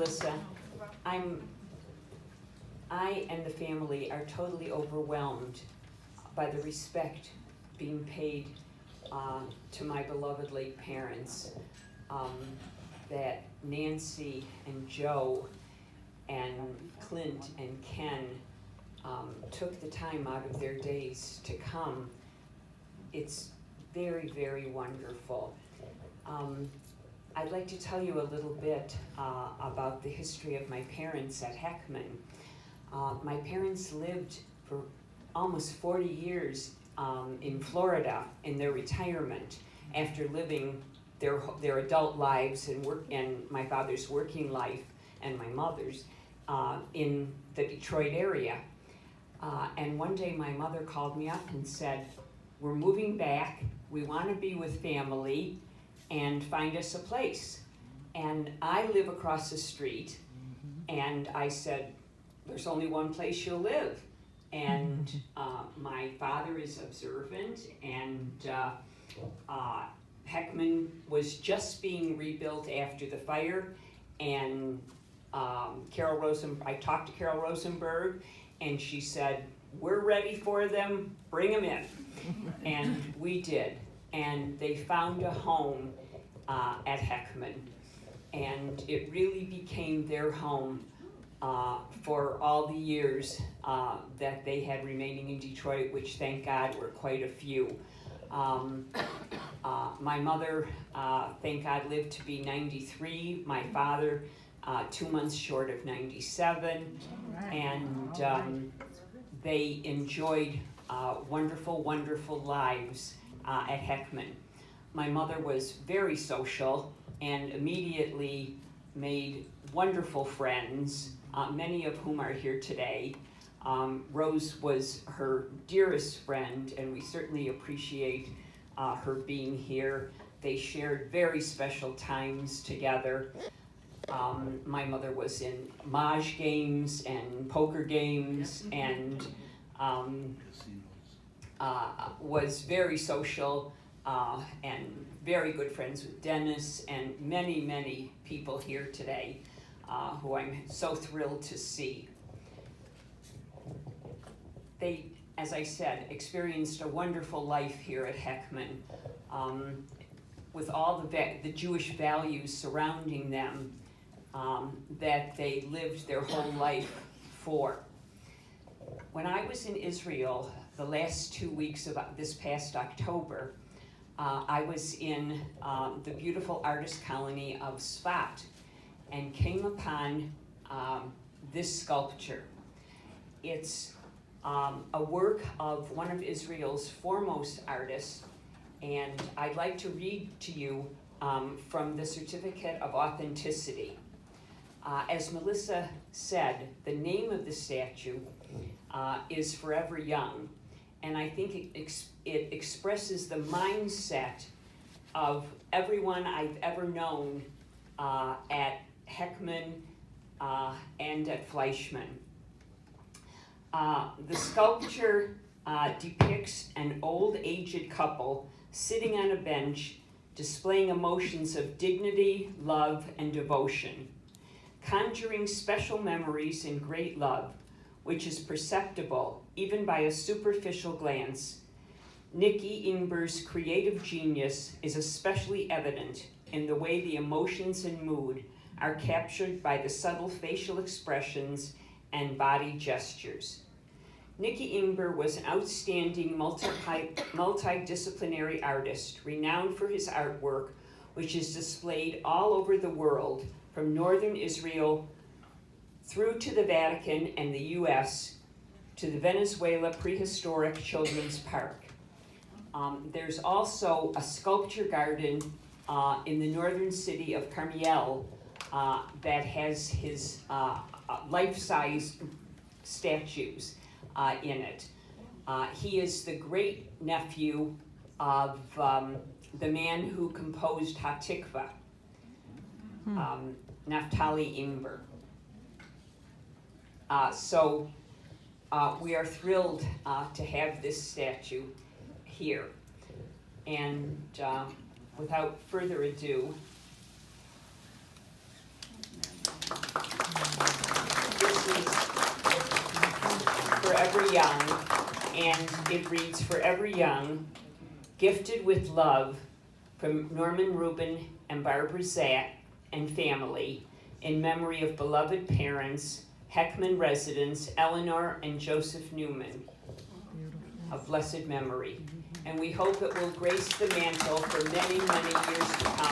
Melissa. I and the family are totally overwhelmed by the respect being paid to my beloved late parents, that Nancy and Joe and Clint and Ken took the time out of their days to come. It's very, very wonderful. I'd like to tell you a little bit about the history of my parents at Heckman. My parents lived for almost 40 years in Florida in their retirement after living their adult lives and my father's working life and my mother's in the Detroit area. And one day my mother called me up and said, "We're moving back, we want to be with family, and find us a place." And I live across the street, and I said, "There's only one place you'll live." And my father is observant, and Heckman was just being rebuilt after the fire, and I talked to Carol Rosenberg, and she said, "We're ready for them, bring them in." And we did, and they found a home at Heckman, and it really became their home for all the years that they had remaining in Detroit, which thank God were quite a few. My mother, thank God, lived to be 93. My father, 2 months short of 97. And they enjoyed wonderful, wonderful lives at Heckman. My mother was very social and immediately made wonderful friends, many of whom are here today. Rose was her dearest friend, and we certainly appreciate her being here. They shared very special times together. My mother was in Maj games and poker games and was very social and very good friends with Dennis and many, many people here today who I'm so thrilled to see. They, as I said, experienced a wonderful life here at Heckman with all the Jewish values surrounding them that they lived their whole life for. When I was in Israel the last 2 weeks of this past October, I was in the beautiful artist colony of Sfat and came upon this sculpture. It's a work of one of Israel's foremost artists, and I'd like to read to you from the Certificate of Authenticity. As Melissa said, the name of the statue is Forever Young, and I think it expresses the mindset of everyone I've ever known at Heckman and at Fleischmann. The sculpture depicts an old aged couple sitting on a bench displaying emotions of dignity, love, and devotion, conjuring special memories and great love, which is perceptible even by a superficial glance. Nikki Ingber's creative genius is especially evident in the way the emotions and mood are captured by the subtle facial expressions and body gestures. Nikki Ingber was an outstanding multidisciplinary artist, renowned for his artwork, which is displayed all over the world, from northern Israel through to the Vatican and the US to the Venezuela Prehistoric Children's Park. There's also a sculpture garden in the northern city of Carmiel that has his life-size statues in it. He is the great nephew of the man who composed Hatikva, Naftali Ingber. So we are thrilled to have this statue here. And without further ado, Forever Young, and it reads, Forever Young, gifted with love from Norman Rubin and Barbara Zatt and family, in memory of beloved parents, Heckman residents, Eleanor and Joseph Newman, of blessed memory. And we hope it will grace the mantle for many, many years to come.